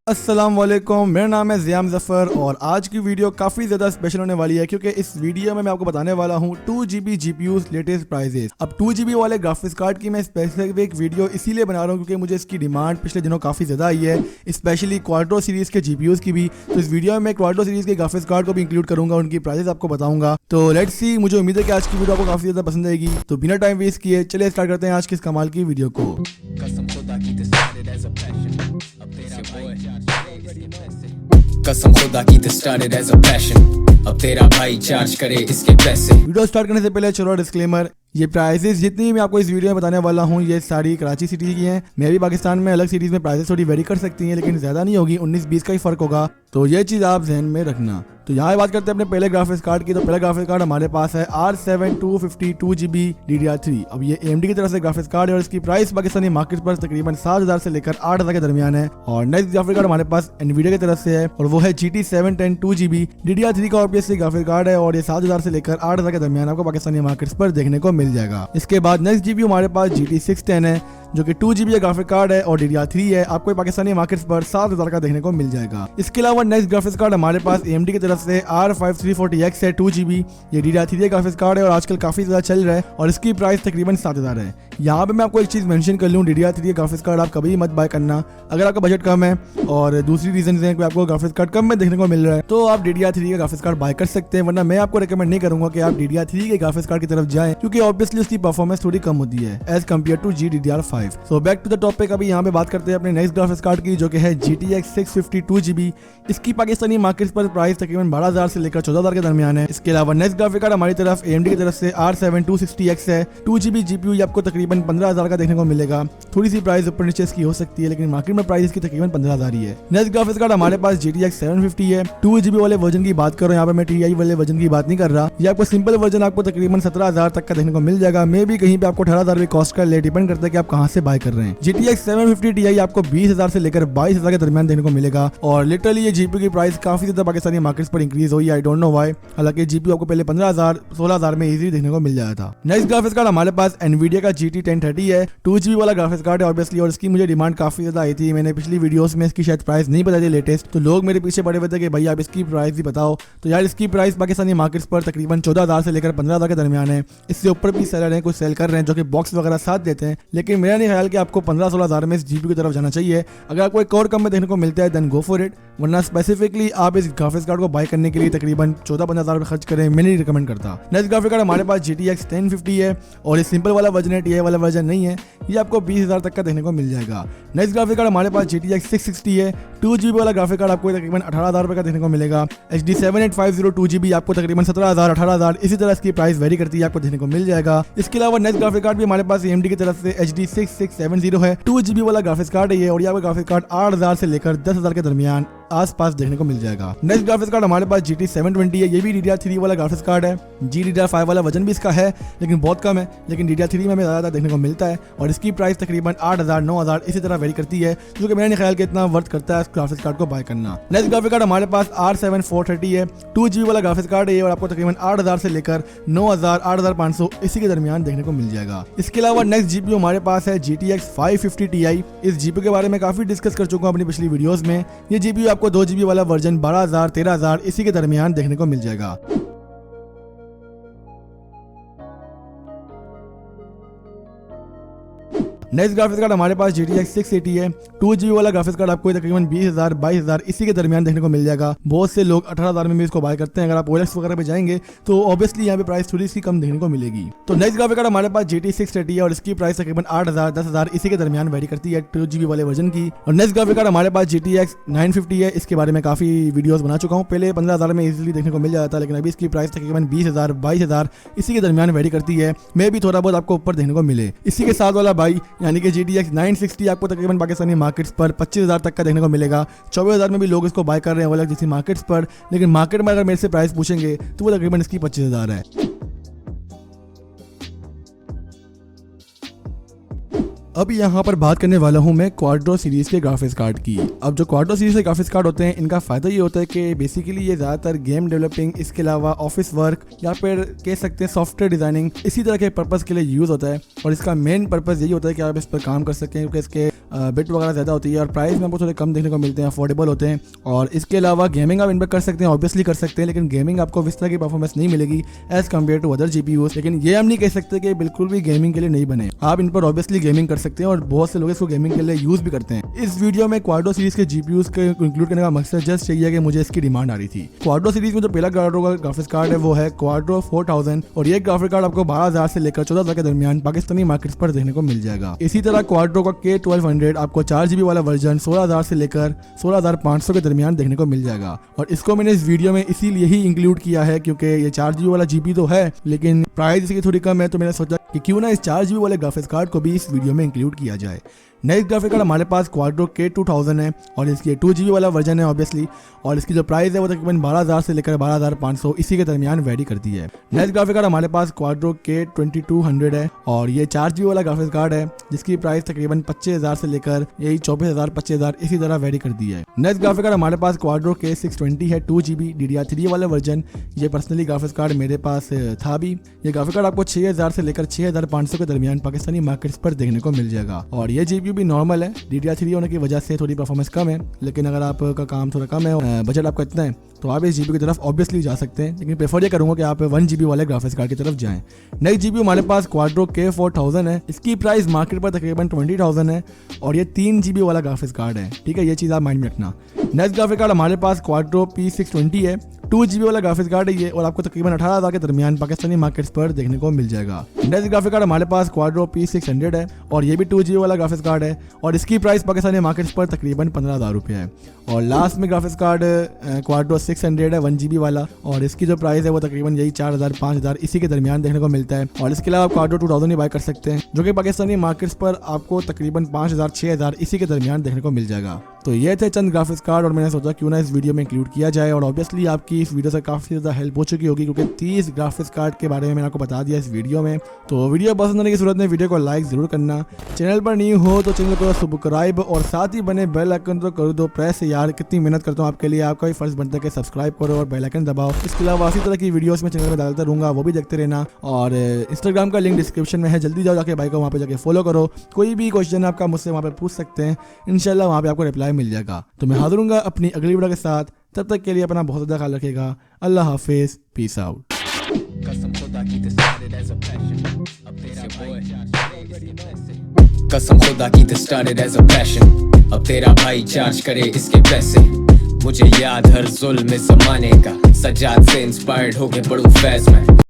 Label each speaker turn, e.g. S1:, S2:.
S1: अस्सलाम वालेकुम, मेरा नाम है ज़ियाम ज़फ़र और आज की वीडियो काफ़ी ज़्यादा स्पेशल होने वाली है क्योंकि इस वीडियो में मैं आपको बताने वाला हूँ 2GB GPUs लेटेस्ट प्राइजेस। अब 2GB वाले ग्राफिक्स कार्ड की मैं स्पेसिफिक वीडियो इसीलिए बना रहा हूँ क्योंकि मुझे इसकी डिमांड पिछले दिनों काफ़ी ज़्यादा आई है, स्पेशली क्वाड्रो सीरीज़ के GPUs की भी। तो इस वीडियो में मैं क्वाड्रो सीरीज़ के ग्राफिक्स कार्ड को भी इंक्लूड करूँगा, उनकी प्राइजेस आपको बताऊँगा। तो लेट्स सी, मुझे उम्मीद है कि आज की वीडियो आपको काफ़ी ज़्यादा पसंद आएगी। तो बिना टाइम वेस्ट किए चलिए स्टार्ट करते हैं आज की इस कमाल की वीडियो को।
S2: कसम खुदा की तो started as a passion, अब तेरा भाई चार्ज करे इसके पैसे।
S1: वीडियो स्टार्ट करने से पहले छोटा डिस्क्लेमर, ये प्राइसेस जितनी मैं आपको इस वीडियो में बताने वाला हूँ ये सारी कराची सिटी की हैं। मैं भी पाकिस्तान में अलग सिटीज़ में प्राइसेस थोड़ी वेरी कर सकती हैं लेकिन ज़्यादा नहीं होगी, 19-20 का ही फ़र्क होगा, तो ये चीज़ आप जहन में रखना। तो यहाँ बात करते हैं अपने पहले ग्राफिक्स कार्ड की। तो पहला ग्राफिक्स कार्ड हमारे पास है R7 250 2GB DDR3। अब ये AMD की तरफ से ग्राफिक्स कार्ड है और इसकी प्राइस पाकिस्तानी मार्केट पर तकरीबन 7,000 से लेकर 8,000 के दरमियान है। और नेक्स्ट ग्राफिक्स कार्ड हमारे पास NVIDIA की तरफ से है और वो है GT 710 2GB DDR3 का ऑब्वियसली ग्राफिक्स कार्ड है और ये 7,000 से लेकर 8,000 के दरमियान आपको पाकिस्तानी मार्केट्स पर देखने को मिल जाएगा। इसके बाद नेक्स्ट GPU हमारे पास GT 610 है जो कि 2GB का ग्राफिक कार्ड है और DDR3 है, आपको पाकिस्तानी मार्केट्स पर 7,000 का देखने को मिल जाएगा। इसके अलावा नेक्स्ट ग्राफिक्स कार्ड हमारे पास AMD की तरफ से R5340X है 2GB, ये DDR3 ग्राफिक्स कार्ड है और आजकल काफी ज्यादा चल रहा है और इसकी प्राइस तकरीबन 7,000 है। यहाँ पे मैं आपको एक चीज मेंशन कर लूँ, DDR3 ग्राफिक्स कार्ड आप कभी मत बाय करना अगर आपका बजट कम है और दूसरी रीजन है कि आपको ग्राफिक्स कार्ड कम में देखने को मिल रहा है तो आप DDR3 का ग्राफिक्स कार्ड बाय कर सकते हैं, वरना मैं आपको रिकमेंड नहीं करूंगा कि आप DDR3 के ग्राफिक्स कार्ड की तरफ जाएं क्योंकि ऑब्वियसली उसकी परफॉर्मेंस थोड़ी कम होती है as compare to GDDR5। So back to the topic, अभी यहाँ पे बात करते हैं अपने नेक्स्ट ग्राफिक्स कार्ड की जो कि है GTX 650 2GB। इसकी पाकिस्तानी मार्केट पर प्राइस तकरीबन 12,000 से लेकर 14,000 के दरमियान है। इसके अलावा नेक्स्ट ग्राफिक कार्ड हमारी तरफ AMD की तरफ से R7 260X है 2GB GPU, ये आपको तकरीबन 15,000 का देखने को मिलेगा। थोड़ी सी प्राइस ऊपर नीचे इसकी हो सकती है लेकिन मार्केट में प्राइस इसकी तकरीबन 15,000 ही है। नेक्स्ट ग्राफिक्स कार्ड हमारे पास GTX 750 है 2GB वाले वर्जन की बात करो, यहाँ पे मैं TI वाले वर्जन की बात नहीं कर रहा। ये आपको सिंपल वर्जन आपको तकरीबन 17,000 तक का देखने को मिल जाएगा, मे भी कहीं पे आपको 18,000 भी कॉस्ट कर ले, डिपेंड करता है कि आप कहाँ से बाय कर रहे हैं। GTX 750 Ti आपको 20,000 से लेकर 22,000 के दरमियान देखने को मिलेगा और लिटरली ये GPU की प्राइस काफी ज्यादा पाकिस्तानी मार्केट्स पर इंक्रीज हुई, आई डोंट नो व्हाई। हालांकि GPU आपको पहले 15,000 16,000 में इजीली देखने को मिल जाता था। नेक्स्ट ग्राफिक्स कार्ड हमारे पास NVIDIA का GT 1030 है 2GB वाला ग्राफिक्स कार्ड है ऑब्वियसली और इसकी मुझे डिमांड काफी ज्यादा आई थी। मैंने पिछली वीडियोस में इसकी शायद प्राइस नहीं बताई थी लेटेस्ट, तो लोग मेरे पीछे पड़े हुए थे कि भाई आप इसकी प्राइस भी बताओ। तो यार इसकी प्राइस पाकिस्तानी मार्केट्स पर तकरीबन 14,000 से लेकर 15,000 के दरमियान है। इससे ऊपर भी सेलर हैं, कुछ सेल कर रहे हैं जो कि बॉक्स वगैरह साथ देते हैं, लेकिन मेरा नहीं ख्याल कि आपको 15-16,000 में इस GPU की तरफ जाना चाहिए। अगर आपको एक और कम में देखने को मिलता है देन गो फॉर इट, वरना स्पेसिफिकली आप इस ग्राफिक्स कार्ड को बाय करने के लिए तकरीबन 14-15,000 खर्च करें, मैं नहीं रिकमेंड करता। नेक्स्ट ग्राफिक कार्ड हमारे पास GTX 1050 है और ये सिंपल वाला वर्जन है, TI वाला वर्जन नहीं है, ये आपको 20,000 तक का देखने को मिल जाएगा। नेक्स्ट ग्राफिक कार्ड हमारे पास GTX 660 है 2GB वाला ग्राफिक कार्ड आपको तकरीबन 18,000 रुपए का देखने को मिलेगा। HD 7850 2GB आपको तकरीबन 17,000 18,000 इसी तरह इसकी प्राइस वेरी करती है, आपको देखने को मिल जाएगा। इसके अलावा नेक्स्ट ग्राफिक कार्ड भी हमारे पास AMD की तरफ से HD 6670 है 2GB वाला ग्राफिक्स कार्ड है ये और ये आपका ग्राफिक कार्ड 8,000 से लेकर 10,000 के दरमियान आसपास देखने को मिल जाएगा। नेक्स्ट ग्राफिक्स कार्ड हमारे पास GT 720 है, ये भी DDR3 वाला ग्राफिक्स कार्ड है। GDDR5 वाला वजन भी इसका है लेकिन बहुत कम है, लेकिन DDR3 में हमें ज़्यादा देखने को मिलता है और इसकी प्राइस तकरीबन 8,000 9,000 इसी तरह वेरी करती है, जो कि मेरे ख्याल के इतना वर्थ करता है इस ग्राफिक्स कार्ड को बाय करना। नेक्स्ट ग्राफिक कार्ड हमारे पास R7 430 है 2GB वाला ग्राफिक्स कार्ड है और आपको तकरीबन 8,000 से लेकर 9,000 8,500 इसी के दरमियान देखने को मिल जाएगा। इसके अलावा नेक्स्ट GPU हमारे पास है GTX 550 Ti। इस GPU के बारे में काफी डिस्कस कर चुका हूँ अपनी पिछली वीडियोस में। ये GPU आपको 2GB वाला वर्जन 12,000 13,000 इसी के दरमियान देखने को मिल जाएगा। नेक्स्ट ग्राफिक्स कार्ड हमारे पास GTX 680 है 2GB वाला ग्राफिक्स कार्ड आपको तकरीबन 20,000 22,000 इसी के दरमियान देखने को मिल जाएगा। बहुत से लोग 18,000 में भी इसको बाय करते हैं। अगर आप OLX वगैरह पे जाएंगे तो ऑब्वियसली यहाँ पे प्राइस थोड़ी सी कम देखने को मिलेगी। तो नेक्स्ट ग्राफिक कार्ड हमारे पास GT 630 है और इसकी प्राइस तकरीबन 8,000 10,000 इसी के दरमियान वेरी करती है 2GB वाले वर्जन की। और नेक्स्ट ग्राफिक कार्ड हमारे पास GTX 950 है, इसके बारे में काफी वीडियोस बना चुका हूँ, पहले 15,000 में इजीली देखने को मिल जाता था, लेकिन अभी इसकी प्राइस तकरीबन 20,000 22,000 इसी के दरमियान वेरी करती है, मे भी थोड़ा बहुत आपको ऊपर देखने को मिले। इसी के साथ वाला भाई यानी कि GTX 960 आपको तकरीबन पाकिस्तानी मार्केट्स पर 25,000 तक का देखने को मिलेगा। 24,000 में भी लोग इसको बाय कर रहे हैं अलग जैसी मार्केट्स पर, लेकिन मार्केट में अगर मेरे से प्राइस पूछेंगे तो वो तकरीबन इसकी 25,000 है। अब यहाँ पर बात करने वाला हूँ मैं क्वाड्रो सीरीज के ग्राफिक्स कार्ड की। अब जो क्वाड्रो सीरीज के ग्राफिक्स कार्ड होते हैं इनका फायदा ये होता है कि बेसिकली ये ज्यादातर गेम डेवलपिंग, इसके अलावा ऑफिस वर्क या फिर कह सकते हैं सॉफ्टवेयर डिजाइनिंग, इसी तरह के पर्पस के लिए यूज होता है। और इसका मेन पर्पस यही होता है कि आप इस पर काम कर सकें, क्योंकि इसके बिट वगैरह ज़्यादा होती है और प्राइस में आपको थोड़े कम देखने को मिलते हैं, अफोर्डेबल होते हैं। और इसके अलावा गेमिंग आप इन पर कर सकते हैं, ऑब्वियसली कर सकते हैं, लेकिन गेमिंग आपको इस तरह की परफॉर्मेंस नहीं मिलेगी as compare to other GPUs. लेकिन ये हम नहीं कह सकते कि बिल्कुल भी गेमिंग के लिए नहीं बने, आप इन पर ऑब्वियसली गेमिंग कर सकते हैं और बहुत से लोग इसको गेमिंग के लिए यूज भी करते हैं। इस वीडियो में क्वाड्रो सीरीज के जीपीयूज के इंक्लूड करने का मकसद जस्ट यही है कि मुझे इसकी डिमांड आ रही थी। क्वाड्रो सीरीज में जो पहला क्वाड्रो का ग्राफिक्स कार्ड है वो है क्वाड्रो 4000 और ये ग्राफिक्स कार्ड आपको 12,000 से लेकर 14,000 के दरमियान पाकिस्तानी मार्केट्स पर देखने को मिल जाएगा। इसी तरह क्वाड्रो का K1200 आपको 4GB वाला वर्जन 16,000 से लेकर 16,500 के दरमियान देखने को मिल जाएगा। और इसको मैंने इस वीडियो में इसीलिए ही इंक्लूड किया है क्योंकि ये 4GB वाला जीपी तो है, लेकिन प्राइस इसकी थोड़ी कम है, तो मैंने सोचा कि क्यों ना इस 4GB वाले ग्राफिक्स कार्ड को भी इस वीडियो में इंक्लूड किया जाए। नेक्स्ट ग्राफिक कार्ड हमारे पास क्वाड्रो K2000 है और इसकी 2GB वाला वर्जन है ऑब्वियसली, और इसकी जो प्राइस है वो तकरीबन 12,000 से लेकर 12,500 इसी के दरमियान वेरी करती है। नेक्स्ट ग्राफिक कार्ड हमारे पास क्वाड्रो K2200 है और ये 4GB वाला ग्राफिक्स कार्ड है जिसकी प्राइस तकरीबन 25,000 से लेकर यही 24,000 25,000 इसी तरह वेरी करती है। नेक्स्ट ग्राफिक कार्ड हमारे पास क्वाड्रो K620 है 2GB DDR3 वाला वर्जन। ये पर्सनली ग्राफिक्स कार्ड मेरे पास था भी। ये ग्राफिक कार्ड आपको 6,000 से लेकर 6,500 के दरमियान पाकिस्तानी मार्केट्स पर देखने को मिल जाएगा। और ये जीपीयू भी नॉर्मल है, DDR3 होने की वजह से थोड़ी परफॉर्मेंस कम है, लेकिन अगर आपका काम थोड़ा कम है, बजट आपका इतना है, तो आप इस जीपीयू की तरफ ऑब्वियसली जा सकते हैं, लेकिन प्रेफर ये करूंगा कि आप 1GB वाले ग्राफिक्स कार्ड की तरफ जाएं। नेक्स्ट जीपीयू हमारे पास क्वाड्रो K4000 है। इसकी प्राइस मार्केट पर तकरीबन 20,000 है और ये 3GB वाला ग्राफिक्स कार्ड है, ठीक है, ये चीज़ आप माइंड में रखना। नेक्स्ट ग्राफिक कार्ड हमारे पास क्वाड्रो P620 है, 2GB वाला ग्राफिक्स कार्ड है ये, और आपको तकरीबन 18,000 के दरमियान पाकिस्तानी मार्केट्स पर देखने को मिल जाएगा। नेक्स्ट ग्राफिक कार्ड हमारे पास क्वाड्रो P600 है और ये भी 2GB वाला ग्राफिक्स कार्ड है और इसकी प्राइस पाकिस्तानी मार्केट्स पर तकरीबन 15,000 रुपये है। और लास्ट में ग्राफिक्स कार्ड क्वाड्रो 600 है 1GB वाला और इसकी जो प्राइस है वो तकरीबन यही 4,000 5,000 इसी के दरमियान देखने को मिलता है। और इसके अलावा आप क्वाड्रो 2000 ही बाय कर सकते हैं जो कि पाकिस्तानी मार्केट्स पर आपको तकरीबन 5,000 6,000 इसी के दरमियान देखने को मिल जाएगा। तो ये थे चंद ग्राफिक्स कार्ड और मैंने सोचा क्यों ना इस वीडियो में इंक्लूड किया जाए। और ऑब्वियसली आपकी इस वीडियो से काफ़ी ज़्यादा हेल्प हो चुकी होगी क्योंकि 30 ग्राफिक्स कार्ड के बारे में मैंने आपको बता दिया इस वीडियो में। तो वीडियो पसंद आने की सूरत में वीडियो को लाइक ज़रूर करना, चैनल पर नहीं हो तो चैनल को सब्सक्राइब और साथ ही बने बेल आइकन तो कर दो प्रेस। यार कितनी मेहनत करता हूँ आपके लिए, आपका ही फर्ज बनता है कि सब्सक्राइब करो और बेल आइकन दबाओ। इसके अलावा इसी तरह की वीडियोस में चैनल में डालता रहूँगा, वो भी देखते रहना। और इंस्टाग्राम का लिंक डिस्क्रिप्शन में है, जल्दी जाओ जाके भाई को वहाँ पे जाके फॉलो करो। कोई भी क्वेश्चन आपका मुझसे वहाँ पे पूछ सकते हैं, इंशाल्लाह वहाँ पे आपको रिप्लाई मिल जाएगा। तो मैं हाजिर हूँगा अपनी अगली वीडियो के साथ, तब तक के लिए अपना बहुत ज़्यादा ख्याल रखिएगा। अल्लाह हाफिज़, पीस आउट।
S2: कसम खुदा की this started as a passion. अब तेरा भाई चार्ज करे इसके पैसे। मुझे याद हर जुल्म ज़माने का, सजाद से इंस्पायर्ड होके पढ़ूं फैज़ में।